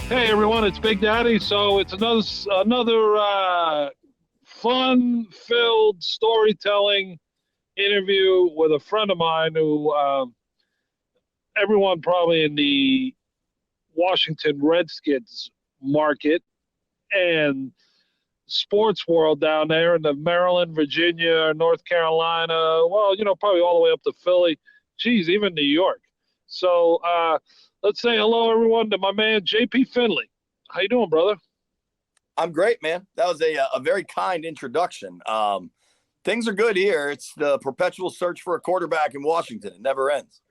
Hey everyone, it's Big Daddy. So it's another fun-filled storytelling interview with a friend of mine who everyone probably in the Washington Redskins market and sports world down there in the Maryland, Virginia, North Carolina. Well, probably all the way up to Philly. Geez, even New York. So let's say hello everyone to my man JP Finlay. How you doing, brother? I'm great, man. That was a very kind introduction. Things are good here. It's the perpetual search for a quarterback in Washington. It never ends.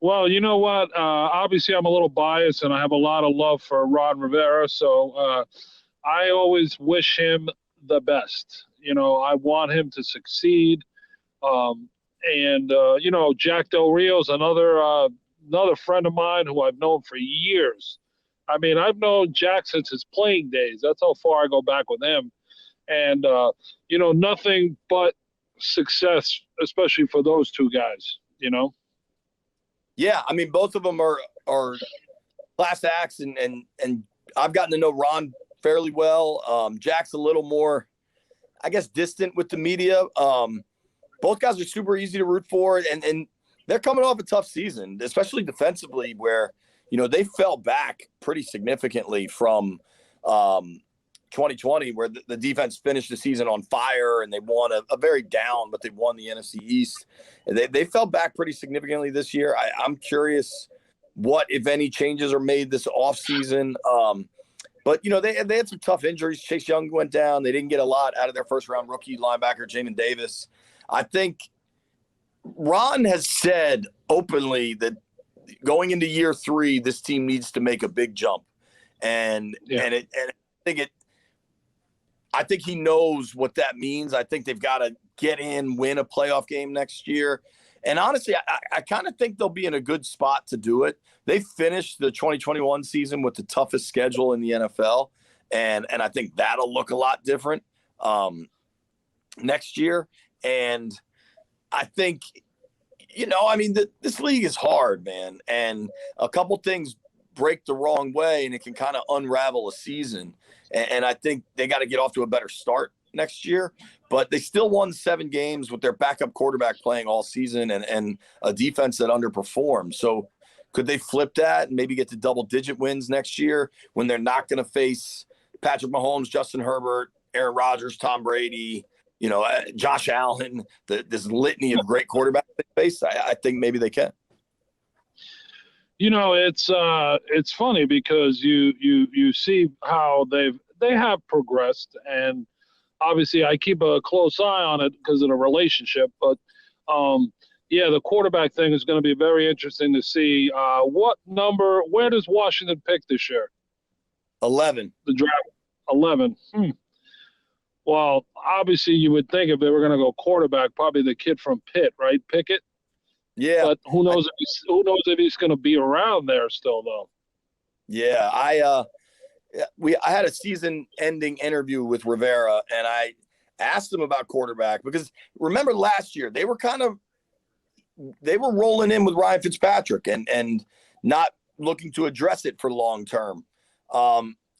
Well, you know what? Obviously, I'm a little biased, and I have a lot of love for Ron Rivera. So I always wish him the best. I want him to succeed. And Jack Del Rio's another friend of mine who I've known for years. I mean, I've known Jack since his playing days. That's how far I go back with him. And nothing but success, especially for those two guys. Yeah, I mean, both of them are class acts, and I've gotten to know Ron fairly well. Jack's a little more, I guess, distant with the media. Both guys are super easy to root for, and they're coming off a tough season, especially defensively, where they fell back pretty significantly from 2020, where the defense finished the season on fire and they won a very down, but they won the NFC East. And they fell back pretty significantly this year. I'm curious what, if any, changes are made this offseason. But they had some tough injuries. Chase Young went down. They didn't get a lot out of their first-round rookie linebacker, Jamin Davis. I think Ron has said openly that going into year 3, this team needs to make a big jump, and I think he knows what that means. I think they've got to get in, win a playoff game next year, and honestly, I kind of think they'll be in a good spot to do it. They finished the 2021 season with the toughest schedule in the NFL, and I think that'll look a lot different next year. And I think. This league is hard, man, and a couple things break the wrong way, and it can kind of unravel a season. And I think they got to get off to a better start next year. But they still won 7 games with their backup quarterback playing all season and a defense that underperformed. So could they flip that and maybe get to double-digit wins next year when they're not going to face Patrick Mahomes, Justin Herbert, Aaron Rodgers, Tom Brady, Josh Allen, this litany of great quarterbacks they face? I think maybe they can. It's funny because you see how they have progressed, and obviously I keep a close eye on it because of the relationship. But the quarterback thing is going to be very interesting to see. Where does Washington pick this year? 11. The draft, 11. Well, obviously, you would think if they were going to go quarterback, probably the kid from Pitt, right? Pickett. Yeah. But who knows if he's going to be around there still, though. Yeah, I had a season-ending interview with Rivera, and I asked him about quarterback because remember last year they were rolling in with Ryan Fitzpatrick and not looking to address it for long term.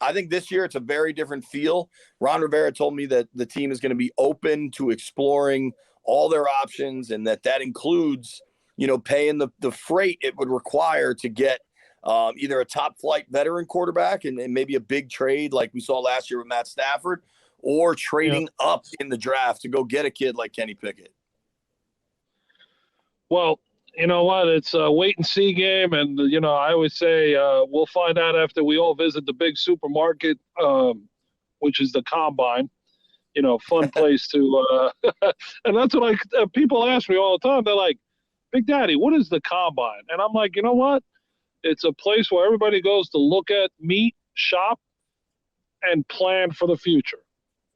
I think this year it's a very different feel. Ron Rivera told me that the team is going to be open to exploring all their options, and that includes, paying the freight it would require to get either a top flight veteran quarterback and maybe a big trade like we saw last year with Matt Stafford, or trading up in the draft to go get a kid like Kenny Pickett. Well, you know what? It's a wait and see game. And, I always say we'll find out after we all visit the big supermarket, which is the Combine, fun place to and that's what people ask me all the time. They're like, Big Daddy, what is the Combine? And I'm like, you know what? It's a place where everybody goes to look at, meet, shop, and plan for the future,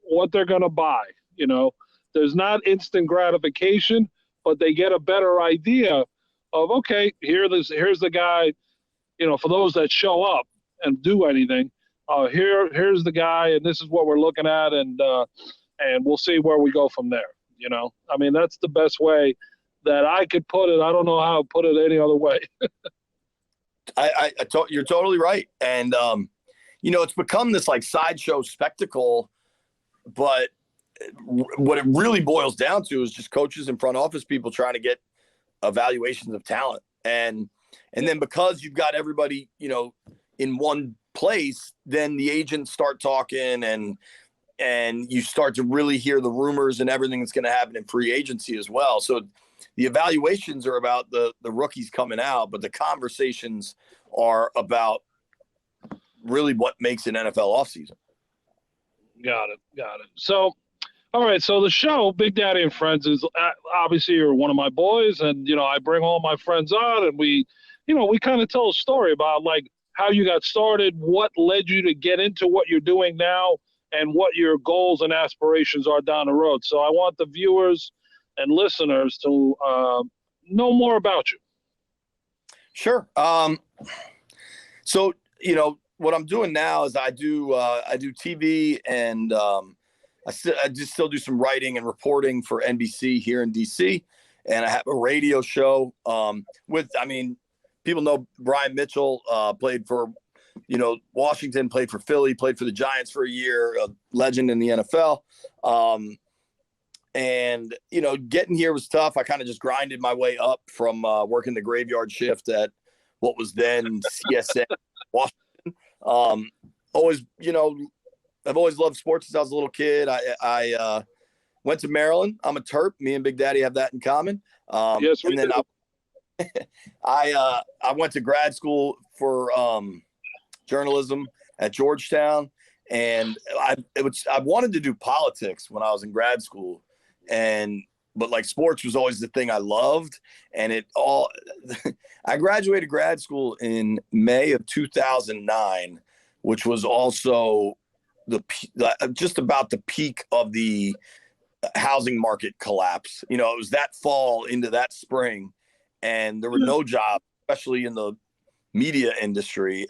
what they're going to buy. There's not instant gratification, but they get a better idea of, okay, here's the guy, for those that show up and do anything, here's the guy, and this is what we're looking at, and we'll see where we go from there. That's the best way that I could put it. I don't know how to put it any other way. You're totally right. And, it's become this like sideshow spectacle, but what it really boils down to is just coaches and front office people trying to get evaluations of talent. And then because you've got everybody, in one place, then the agents start talking and you start to really hear the rumors and everything that's going to happen in free agency as well. So the evaluations are about the rookies coming out, but the conversations are about really what makes an NFL offseason. Got it. So, all right. So the show, Big Daddy and Friends, is obviously you're one of my boys, and I bring all my friends on, and we kind of tell a story about like how you got started, what led you to get into what you're doing now, and what your goals and aspirations are down the road. So I want the viewers and listeners to know more about you. Sure. So, what I'm doing now is I do TV, and I just still do some writing and reporting for NBC here in DC. And I have a radio show people know Brian Mitchell played for, Washington, played for Philly, played for the Giants for a year, a legend in the NFL. And getting here was tough. I kind of just grinded my way up from working the graveyard shift at what was then CSN Washington. I've always loved sports since I was a little kid. I went to Maryland. I'm a Terp. Me and Big Daddy have that in common. Yes, we do. I went to grad school for journalism at Georgetown, and I wanted to do politics when I was in grad school, but like sports was always the thing I loved, and I graduated grad school in May of 2009, which was also just about the peak of the housing market collapse. It was that fall into that spring, and there were no jobs, especially in the media industry.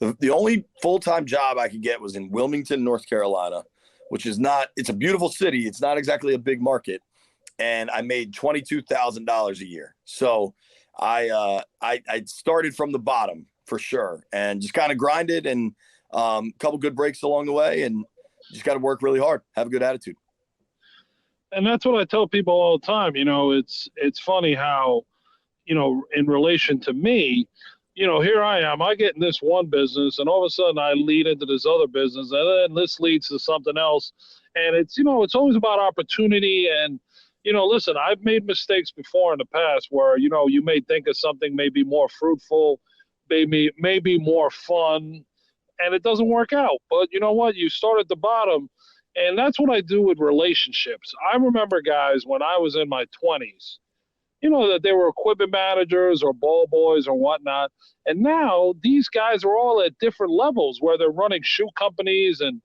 The only full-time job I could get was in Wilmington, North Carolina, which is it's a beautiful city. It's not exactly a big market. And I made $22,000 a year. So I started from the bottom for sure, and just kind of grinded, and a couple good breaks along the way, and just got to work really hard, have a good attitude. And that's what I tell people all the time. It's funny how, in relation to me, here I am, I get in this one business, and all of a sudden I lead into this other business, and then this leads to something else. And it's always about opportunity. And, listen, I've made mistakes before in the past where, you may think of something maybe more fruitful, maybe more fun, and it doesn't work out. But you know what? You start at the bottom. And that's what I do with relationships. I remember guys when I was in my 20s, that they were equipment managers or ball boys or whatnot. And now these guys are all at different levels where they're running shoe companies. And,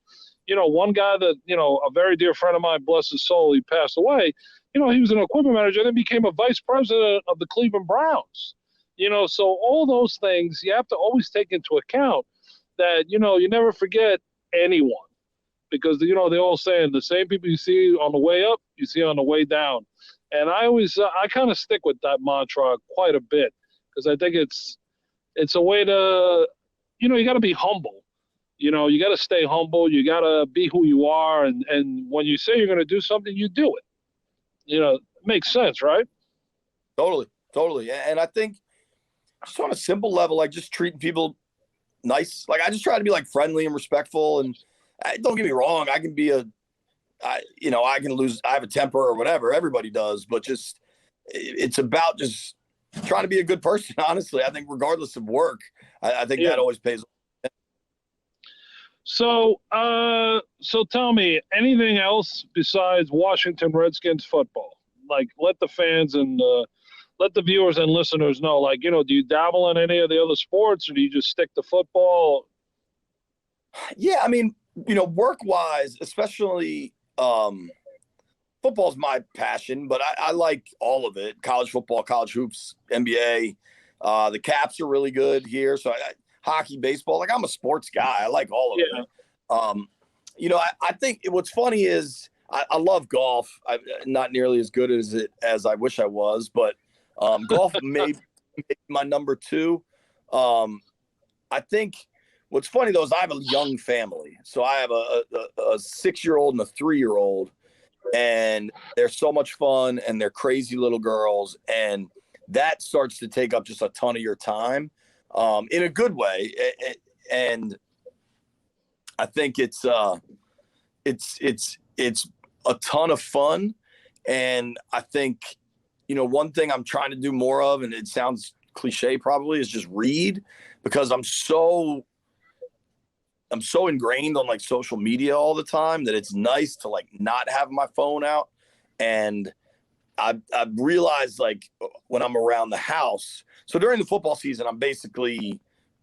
one guy that, a very dear friend of mine, bless his soul, he passed away. He was an equipment manager, then became a vice president of the Cleveland Browns. So all those things you have to always take into account that, you never forget anyone. Because, they all saying the same people you see on the way up, you see on the way down. And I always, I kind of stick with that mantra quite a bit, because I think it's a way to, you got to be humble. You got to stay humble. You got to be who you are. And when you say you're going to do something, you do it. It makes sense, right? Totally. And I think just on a simple level, like just treating people nice. Like I just try to be like friendly and respectful, and don't get me wrong. I can be I can lose. I have a temper or whatever. Everybody does, but it's about just trying to be a good person. Honestly, I think regardless of work, I think that always pays. So tell me, anything else besides Washington Redskins football? Like, let the fans and let the viewers and listeners know. Like, do you dabble in any of the other sports, or do you just stick to football? Yeah, I mean, work-wise, especially football's my passion, but I like all of it. College football, college hoops, NBA. The Caps are really good here. So hockey, baseball. Like, I'm a sports guy. I like all of it. I think what's funny is I love golf. I'm not nearly as good as I wish I was, but golf may be my number two. I think what's funny, though, is I have a young family. So I have a 6-year-old and a 3-year-old, and they're so much fun, and they're crazy little girls. And that starts to take up just a ton of your time in a good way. And I think it's a ton of fun. And I think, one thing I'm trying to do more of, and it sounds cliche probably, is just read, because I'm so ingrained on like social media all the time that it's nice to like not have my phone out. And I've realized, like, when I'm around the house, so during the football season, I'm basically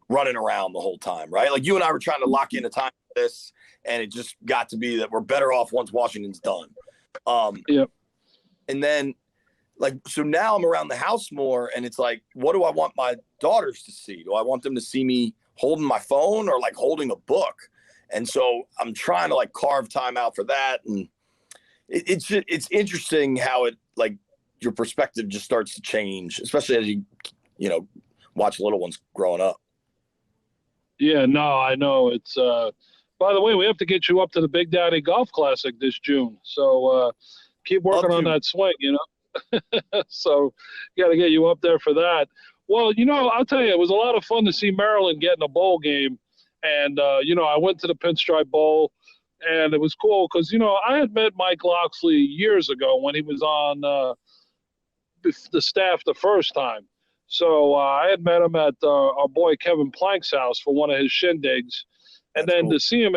running around the whole time, right? Like you and I were trying to lock in a time for this, and it just got to be that we're better off once Washington's done. Yep. And then, like, so now I'm around the house more, and it's like, what do I want my daughters to see? Do I want them to see me holding my phone or like holding a book? And so I'm trying to like carve time out for that. And it's interesting how it, like, your perspective just starts to change, especially as you watch little ones growing up. Yeah, no, I know. It's by the way, we have to get you up to the Big Daddy Golf Classic this June. So keep working on that swing, So got to get you up there for that. Well, I'll tell you, it was a lot of fun to see Maryland get in a bowl game. And, I went to the Pinstripe Bowl, and it was cool because, I had met Mike Loxley years ago when he was on the staff the first time. So I had met him at our boy Kevin Plank's house for one of his shindigs. And That's then cool. to see him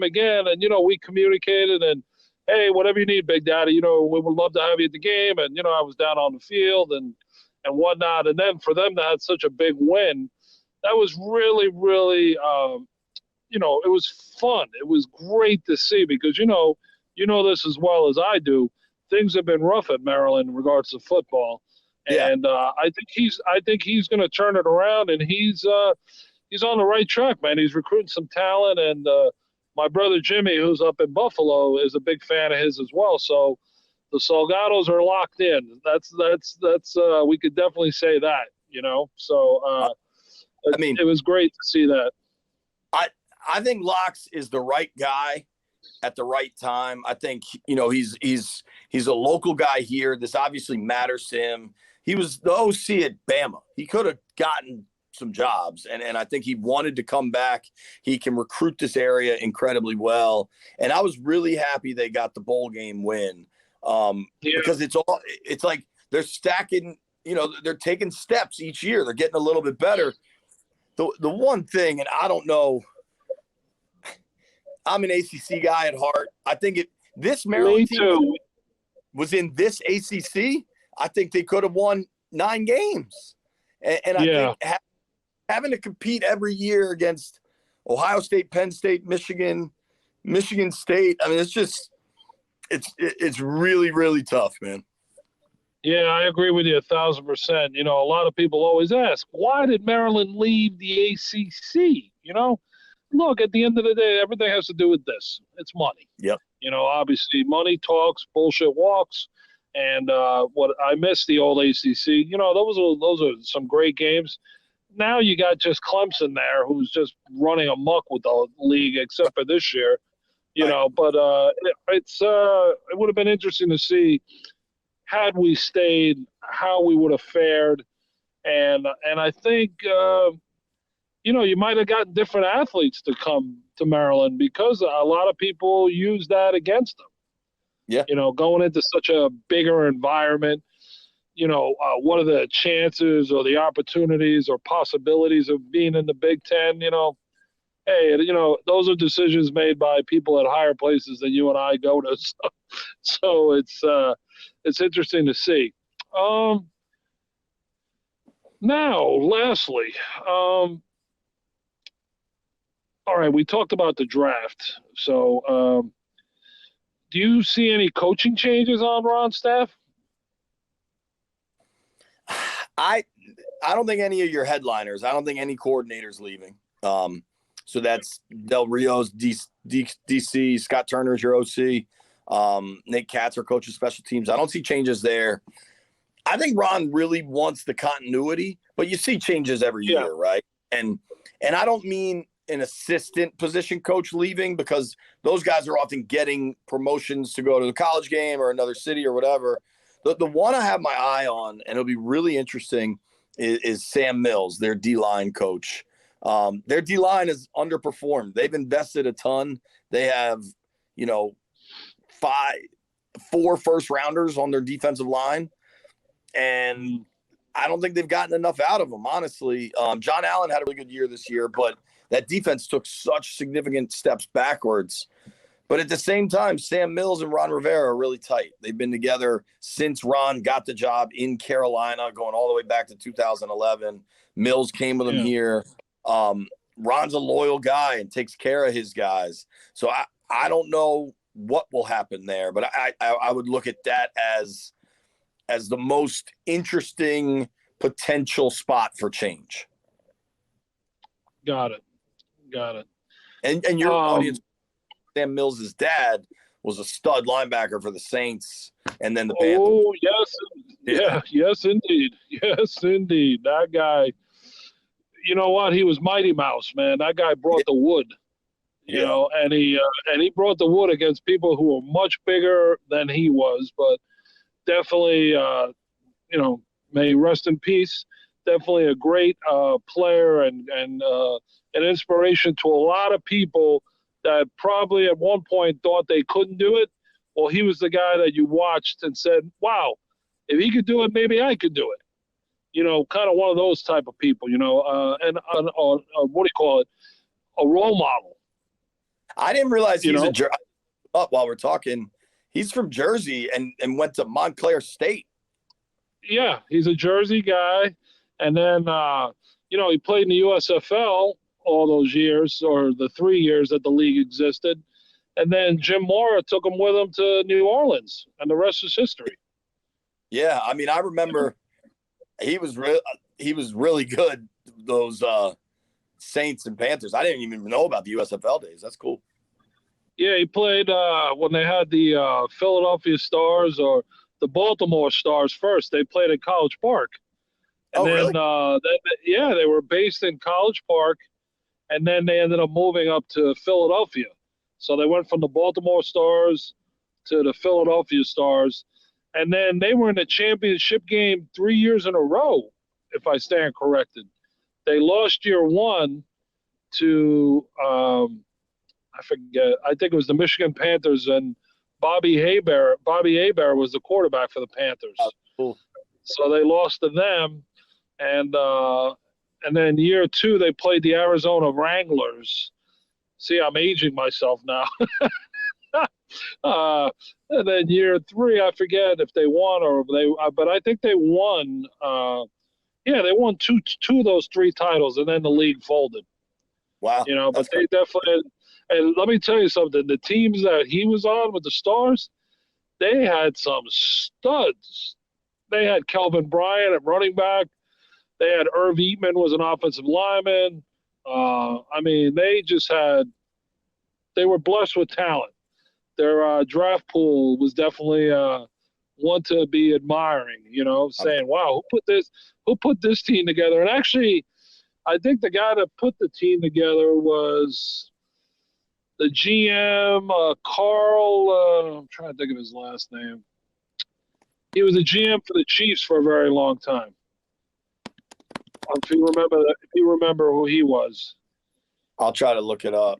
again, and, we communicated, and, hey, whatever you need, Big Daddy, we would love to have you at the game. And, I was down on the field and whatnot. And then for them to have such a big win, that was really, really, it was fun. It was great to see because, this as well as I do. Things have been rough at Maryland in regards to football. Yeah. And I think he's going to turn it around, and he's on the right track, man. He's recruiting some talent, and my brother Jimmy, who's up in Buffalo, is a big fan of his as well. So the Salgados are locked in. That's we could definitely say that, So it was great to see that. I think Locks is the right guy at the right time. I think, he's a local guy here. This obviously matters to him. He was the OC at Bama. He could have gotten some jobs, and I think he wanted to come back. He can recruit this area incredibly well, and I was really happy they got the bowl game win because it's like they're stacking. They're taking steps each year. They're getting a little bit better. The one thing, and I don't know, I'm an ACC guy at heart. I think this Maryland team was in this ACC. I think they could have won 9 games. And I think having to compete every year against Ohio State, Penn State, Michigan State, I mean, it's really, really tough, man. Yeah, I agree with you 1,000%. A lot of people always ask, why did Maryland leave the ACC? Look, at the end of the day, everything has to do with this. It's money. Yep. Obviously, money talks, bullshit walks. And what I miss the old ACC. Those are some great games. Now you got just Clemson there, who's just running amok with the league, except for this year. But it would have been interesting to see, had we stayed, how we would have fared. And I think you might have gotten different athletes to come to Maryland because a lot of people use that against them. Yeah. Going into such a bigger environment, what are the chances or the opportunities or possibilities of being in the Big Ten? Hey, those are decisions made by people at higher places than you and I go to. So it's interesting to see. Now, lastly, all right, we talked about the draft. So, do you see any coaching changes on Ron's staff? I don't think any of your headliners. I don't think any coordinators leaving. So that's Del Rio's DC. Scott Turner's your OC. Nate Katz, our coach of special teams. I don't see changes there. I think Ron really wants the continuity, but you see changes every year, right? And I don't mean an assistant position coach leaving, because those guys are often getting promotions to go to the college game or another city or whatever. The one I have my eye on, and it'll be really interesting, is Sam Mills, their D-line coach. Their D-line is underperformed. They've invested a ton. They have, 4 first-rounders on their defensive line, and I don't think they've gotten enough out of them, honestly. John Allen had a really good year this year, but that defense took such significant steps backwards. But at the same time, Sam Mills and Ron Rivera are really tight. They've been together since Ron got the job in Carolina, going all the way back to 2011. Mills came with him here. Ron's a loyal guy and takes care of his guys. So I don't know what will happen there, but I would look at that as the most interesting potential spot for change. Got it. And your audience, Sam Mills' dad was a stud linebacker for the Saints and then the Panthers. Oh, yes. Yes, indeed. Yes, indeed. That guy, you know what? He was Mighty Mouse, man. That guy brought the wood, and he brought the wood against people who were much bigger than he was, but definitely, may he rest in peace. Definitely a great player and an inspiration to a lot of people that probably at one point thought they couldn't do it. Well, he was the guy that you watched and said, wow, if he could do it, maybe I could do it. Kind of one of those type of people, and what do you call it? A role model. I didn't realize he's a Jersey. While we're talking, he's from Jersey and went to Montclair State. Yeah, he's a Jersey guy. And then, he played in the USFL all those years, or the 3 years that the league existed. And then Jim Mora took him with him to New Orleans, and the rest is history. Yeah, I mean, I remember he was really good, those Saints and Panthers. I didn't even know about the USFL days. That's cool. Yeah, he played when they had the Philadelphia Stars or the Baltimore Stars first. They played at College Park. And really? They were based in College Park, and then they ended up moving up to Philadelphia. So they went from the Baltimore Stars to the Philadelphia Stars, and then they were in the championship game 3 years in a row, if I stand corrected. They lost year one to I forget. I think it was the Michigan Panthers, and Bobby Hebert was the quarterback for the Panthers. Oh, cool. So they lost to them. And then year two, they played the Arizona Wranglers. See, I'm aging myself now. And then year three, I forget if they won but I think they won. They won two of those 3 titles, and then the league folded. Wow. But they definitely. And let me tell you something: the teams that he was on with the Stars, they had some studs. They had Kelvin Bryant at running back. They had Irv Eatman was an offensive lineman. They were blessed with talent. Their draft pool was definitely one to be admiring, saying, wow, who put this team together? And actually, I think the guy that put the team together was the GM, Carl, I'm trying to think of his last name. He was a GM for the Chiefs for a very long time. If you remember who he was. I'll try to look it up.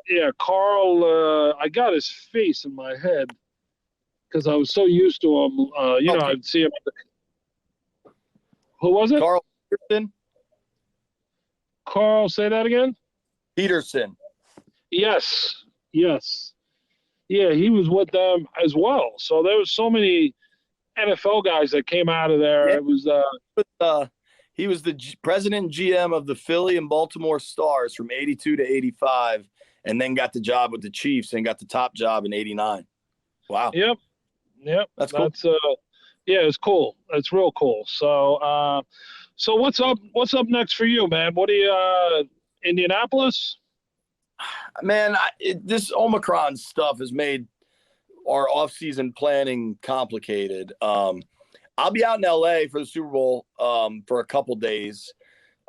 Yeah, Carl, I got his face in my head because I was so used to him. I'd see him. Who was it? Carl Peterson. Carl, say that again? Peterson. Yes. Yeah, he was with them as well. So there was so many NFL guys that came out of there. Yeah. It was he was the president and GM of the Philly and Baltimore Stars from 82 to 85, and then got the job with the Chiefs and got the top job in 89. Wow. Yep. That's cool. It's cool. It's real cool. So what's up next for you, man? What do you Indianapolis? Man, this Omicron stuff has made our off-season planning complicated. I'll be out in LA for the Super Bowl for a couple days.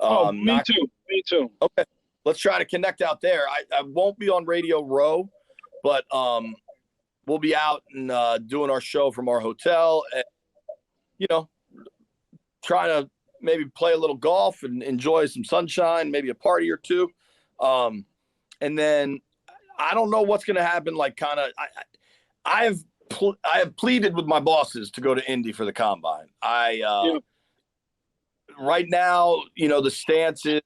Me too. Me too. Okay. Let's try to connect out there. I won't be on Radio Row, but we'll be out and doing our show from our hotel and, trying to maybe play a little golf and enjoy some sunshine, maybe a party or two. And then I don't know what's going to happen. Like I have pleaded with my bosses to go to Indy for the combine. Right now, the stance is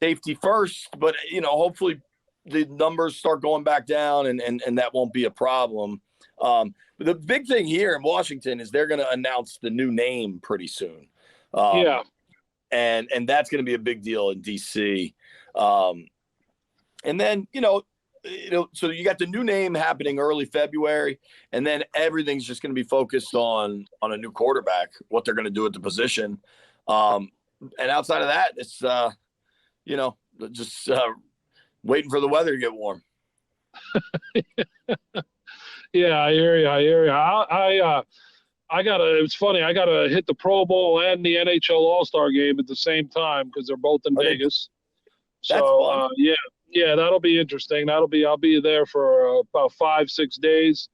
safety first, but hopefully the numbers start going back down and that won't be a problem. But the big thing here in Washington is they're going to announce the new name pretty soon. And that's going to be a big deal in DC. And then, so you got the new name happening early February, and then everything's just going to be focused on a new quarterback, what they're going to do at the position. And outside of that, it's, just waiting for the weather to get warm. Yeah, I hear you. It's funny. I gotta hit the Pro Bowl and the NHL All-Star game at the same time because they're both in Vegas. That's fun. Yeah, that'll be interesting. I'll be there for about 5-6 days.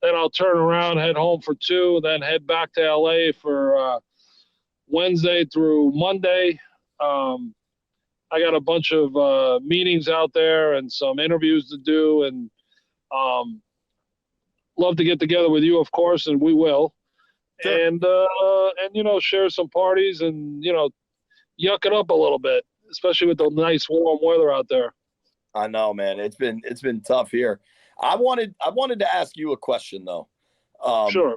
Then I'll turn around, head home for 2, then head back to LA for Wednesday through Monday. I got a bunch of meetings out there and some interviews to do, and love to get together with you, of course, and we will. Sure. And share some parties and yuck it up a little bit, especially with the nice warm weather out there. I know, man. It's been tough here. I wanted to ask you a question though. Sure.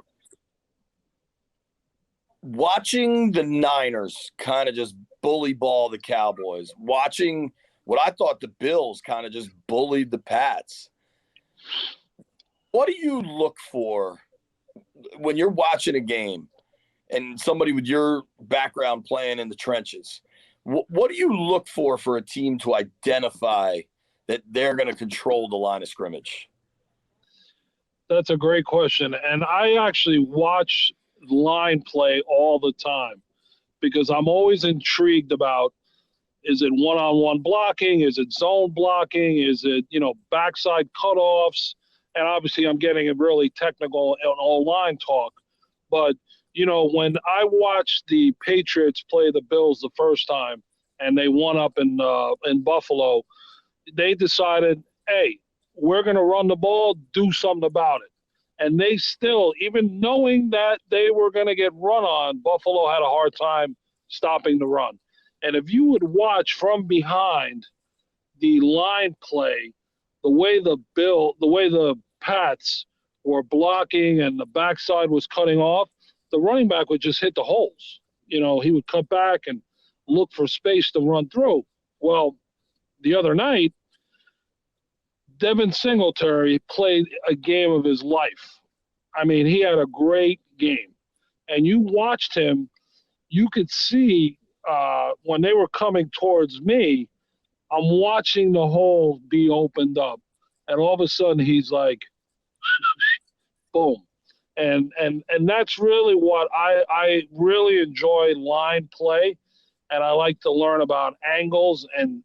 Watching the Niners kind of just bully ball the Cowboys, watching what I thought the Bills kind of just bullied the Pats. What do you look for when you're watching a game and somebody with your background playing in the trenches? What do you look for a team to identify that they're going to control the line of scrimmage? That's a great question. And I actually watch line play all the time because I'm always intrigued about, is it one-on-one blocking? Is it zone blocking? Is it, backside cutoffs? And obviously I'm getting it really technical on all line talk. But, when I watched the Patriots play the Bills the first time and they won up in Buffalo, they decided, hey, we're going to run the ball, do something about it. And they still, even knowing that they were going to get run on, Buffalo had a hard time stopping the run. And if you would watch from behind the line play, the way the Pats were blocking and the backside was cutting off, the running back would just hit the holes. He would cut back and look for space to run through. Well, the other night, Devin Singletary played a game of his life. I mean, he had a great game. And you watched him, you could see when they were coming towards me, I'm watching the hole be opened up. And all of a sudden he's like, boom. And that's really what I really enjoy line play. And I like to learn about angles and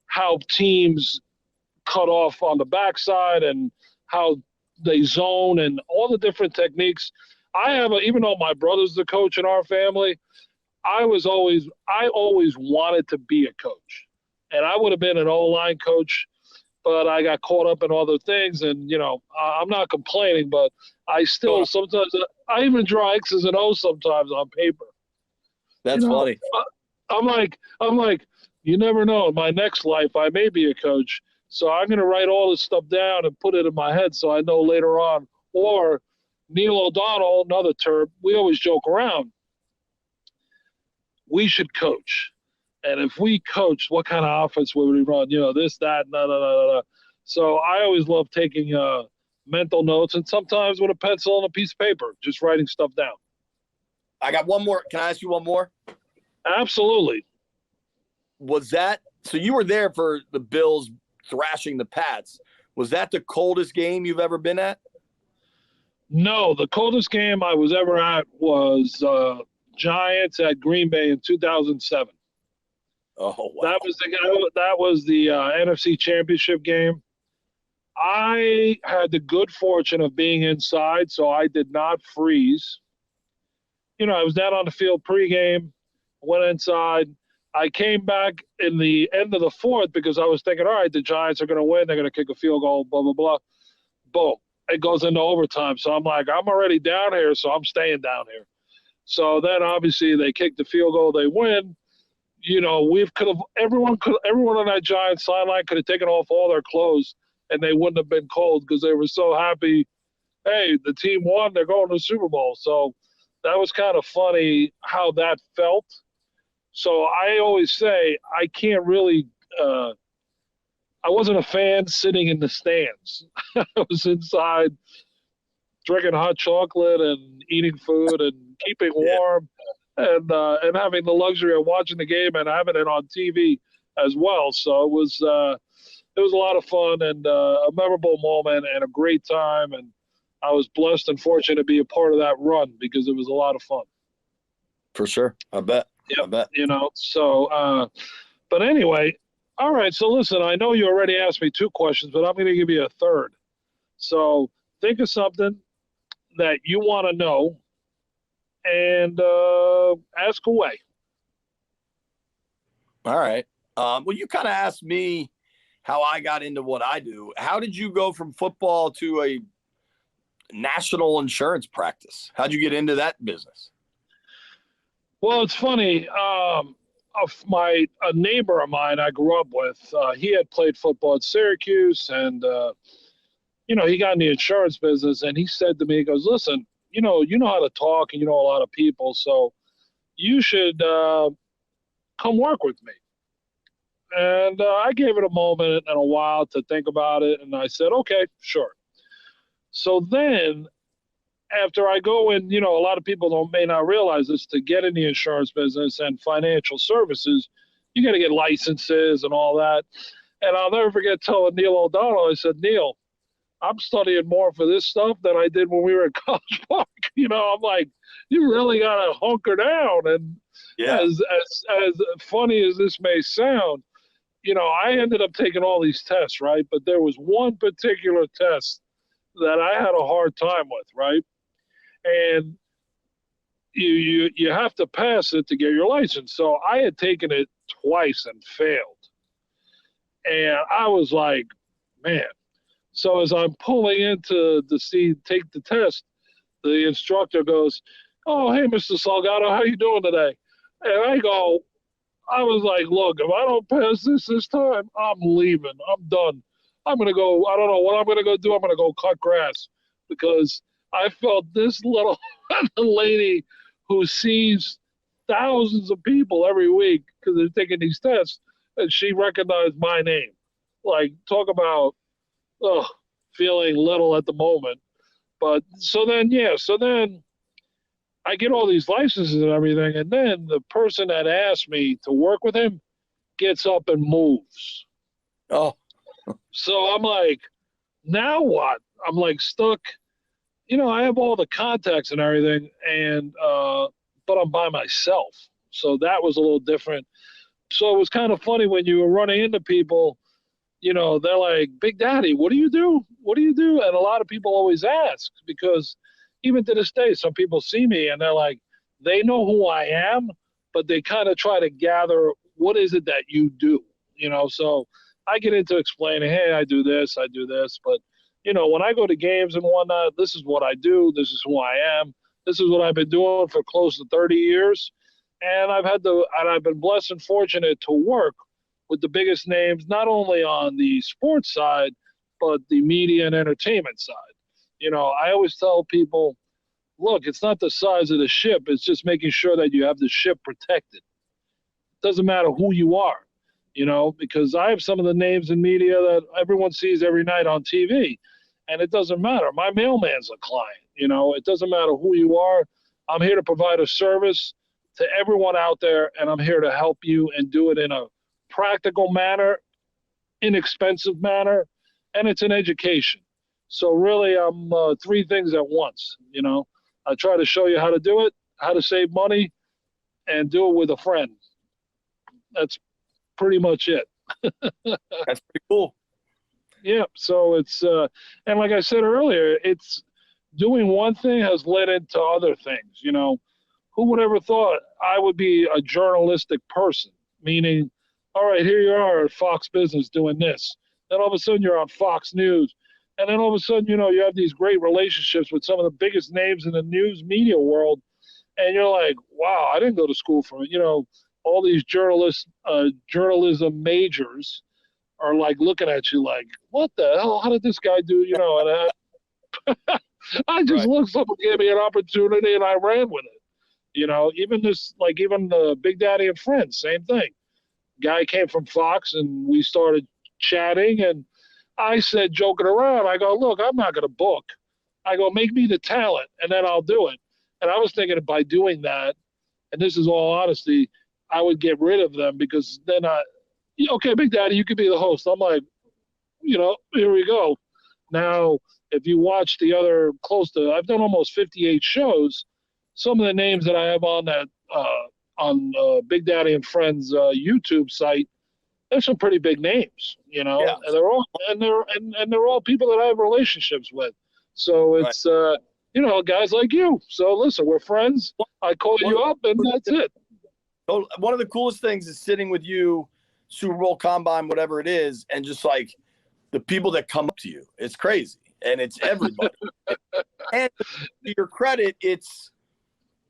how teams cut off on the backside and how they zone and all the different techniques. Even though my brother's the coach in our family, I always wanted to be a coach, and I would have been an O-line coach, but I got caught up in other things. And, I'm not complaining, but I still sometimes I even draw X's and O's sometimes on paper. That's funny. I'm like, you never know. In my next life, I may be a coach. So I'm going to write all this stuff down and put it in my head so I know later on. Or Neil O'Donnell, another term, we always joke around. We should coach. And if we coached, what kind of offense would we run? This, that, no. So I always love taking mental notes and sometimes with a pencil and a piece of paper, just writing stuff down. I got one more. Can I ask you one more? Absolutely. So you were there for the Bills thrashing the Pats. Was that the coldest game you've ever been at? No, the coldest game I was ever at was Giants at Green Bay in 2007. Oh wow. That was the NFC Championship game. I had the good fortune of being inside, so I did not freeze. I was down on the field pregame, went inside. I came back in the end of the fourth because I was thinking, all right, the Giants are going to win. They're going to kick a field goal, blah, blah, blah. Boom. It goes into overtime. So I'm like, I'm already down here, so I'm staying down here. So then obviously they kick the field goal, they win. Everyone on that Giants sideline could have taken off all their clothes and they wouldn't have been cold because they were so happy. Hey, the team won, they're going to the Super Bowl. So that was kind of funny how that felt. So I always say I can't really I wasn't a fan sitting in the stands. I was inside drinking hot chocolate and eating food and keeping warm and having the luxury of watching the game and having it on TV as well. So it was a lot of fun and a memorable moment and a great time. And I was blessed and fortunate to be a part of that run because it was a lot of fun. For sure. I bet. Yeah. I bet. But anyway, all right. So listen, I know you already asked me 2 questions, but I'm going to give you a third. So think of something that you want to know and ask away. All right. Well, you kind of asked me how I got into what I do. How did you go from football to a national insurance practice? How'd you get into that business? Well, it's funny. A neighbor of mine I grew up with, he had played football at Syracuse, and he got in the insurance business. And he said to me, he goes, "Listen, you know how to talk, and you know a lot of people, so you should come work with me." And I gave it a moment and a while to think about it, and I said, "Okay, sure." So then, after I go in, a lot of people may not realize this, to get in the insurance business and financial services, you got to get licenses and all that. And I'll never forget telling Neil O'Donnell, I said, "Neil, I'm studying more for this stuff than I did when we were at College Park." I'm like, you really got to hunker down. And as funny as this may sound, I ended up taking all these tests, right? But there was one particular test that I had a hard time with, right? And you have to pass it to get your license. So I had taken it twice and failed. And I was like, man. So as I'm pulling into take the test, the instructor goes, "Oh, hey, Mr. Salgado, how you doing today?" And I was like, "Look, if I don't pass this time, I'm leaving. I'm done. I'm going to go, I don't know what I'm going to go do. I'm going to go cut grass," because I felt this little lady who sees thousands of people every week because they're taking these tests, and she recognized my name. Like, talk about feeling little at the moment. But so then I get all these licenses and everything, and then the person that asked me to work with him gets up and moves. Oh. So I'm like, now what? I'm like stuck. I have all the contacts and everything, and but I'm by myself. So that was a little different. So it was kind of funny when you were running into people, they're like, "Big Daddy, what do you do? What do you do?" And a lot of people always ask, because even to this day, some people see me and they're like, they know who I am, but they kind of try to gather, what is it that you do? So I get into explaining, hey, I do this. But, when I go to games and whatnot, this is what I do. This is who I am. This is what I've been doing for close to 30 years. And I've been blessed and fortunate to work with the biggest names, not only on the sports side, but the media and entertainment side. I always tell people, look, it's not the size of the ship. It's just making sure that you have the ship protected. It doesn't matter who you are, because I have some of the names in media that everyone sees every night on TV, and it doesn't matter. My mailman's a client. It doesn't matter who you are. I'm here to provide a service to everyone out there, and I'm here to help you and do it in a practical manner, inexpensive manner, and it's an education. So really, I'm three things at once. I try to show you how to do it, how to save money, and do it with a friend. That's pretty much it. That's pretty cool. Yeah. So it's and like I said earlier, it's doing one thing has led into other things. Who would ever thought I would be a journalistic person? Meaning, all right, here you are at Fox Business doing this. Then all of a sudden you're on Fox News. And then all of a sudden, you have these great relationships with some of the biggest names in the news media world. And you're like, wow, I didn't go to school for it. All these journalism majors are like looking at you like, what the hell? How did this guy do? And I just looked, someone gave me an opportunity and I ran with it. Even the Big Daddy and Friends, same thing. Guy came from Fox and we started chatting, and I said, joking around, I go, look, I'm not going to book. I go, make me the talent and then I'll do it. And I was thinking by doing that, and this is all honesty, I would get rid of them, because then okay, Big Daddy, you could be the host. I'm like, here we go. Now, if you watch the other I've done almost 58 shows. Some of the names that I have on that on Big Daddy and Friends YouTube site, there's some pretty big names, yeah. And they're all people that I have relationships with. So it's guys like you. So listen, we're friends. I call you up, and that's it. So one of the coolest things is sitting with you, Super Bowl, Combine, whatever it is, and just like the people that come up to you. It's crazy, and it's everybody. And to your credit, it's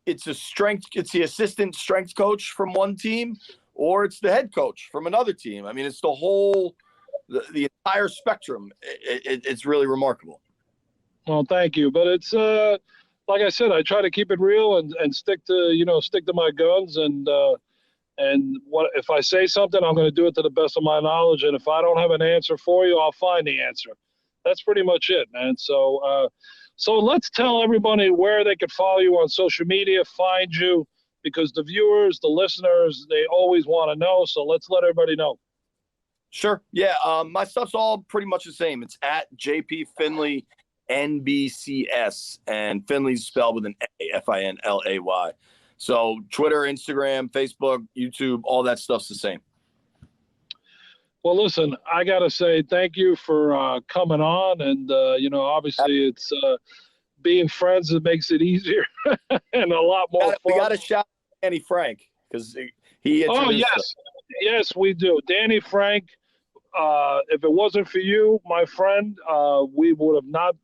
the assistant strength coach from one team, or it's the head coach from another team. I mean, it's the entire spectrum. It's really remarkable. Well, thank you. But it's like I said, I try to keep it real and stick to my guns. And what if I say something, I'm going to do it to the best of my knowledge. And if I don't have an answer for you, I'll find the answer. That's pretty much it, man. So let's tell everybody where they can follow you on social media, find you, because the viewers, the listeners, they always want to know. So let's let everybody know. Sure. Yeah. My stuff's all pretty much the same. It's at JP Finlay NBCS, and Finlay's spelled with an A, Finlay. So Twitter, Instagram, Facebook, YouTube, all that stuff's the same. Well, listen, I got to say thank you for coming on. And, obviously it's being friends that makes it easier and a lot more fun. We got to shout out Danny Frank, because he introduced us. Yes, we do. Danny Frank, if it wasn't for you, my friend, we would have not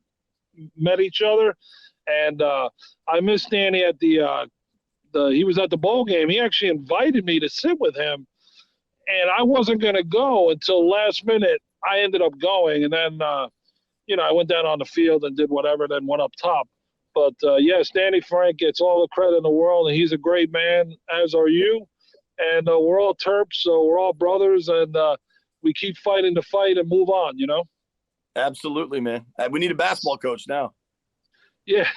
met each other. And I miss Danny at he was at the bowl game. He actually invited me to sit with him. And I wasn't going to go until last minute. I ended up going, and then, I went down on the field and did whatever, then went up top. But, yes, Danny Frank gets all the credit in the world, and he's a great man, as are you. And we're all Terps, so we're all brothers, and we keep fighting the fight and move on, Absolutely, man. We need a basketball coach now. Yeah,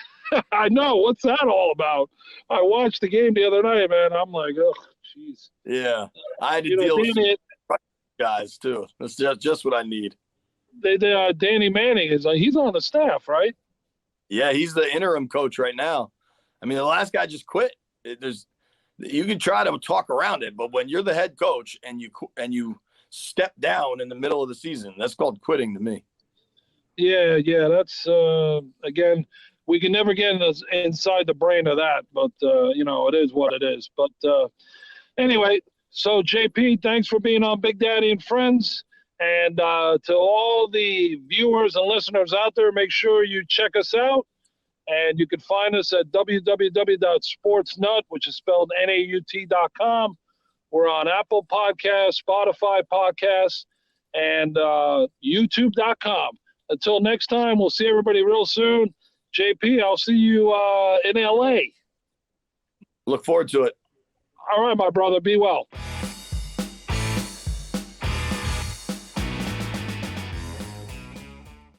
I know. What's that all about? I watched the game the other night, man. I'm like, oh, jeez. Yeah, I had to deal with some guys too. That's just what I need. Danny Manning he's on the staff, right? Yeah, he's the interim coach right now. I mean, the last guy just quit. You can try to talk around it, but when you're the head coach and you step down in the middle of the season, that's called quitting to me. Yeah. That's again, we can never get inside the brain of that, but it is what it is. But anyway, so JP, thanks for being on Big Daddy and Friends. And to all the viewers and listeners out there, make sure you check us out. And you can find us at www.sportsnaut, which is spelled NAUT.com. We're on Apple Podcasts, Spotify Podcasts, and YouTube.com. Until next time, we'll see everybody real soon. JP, I'll see you in LA. Look forward to it. All right, my brother. Be well.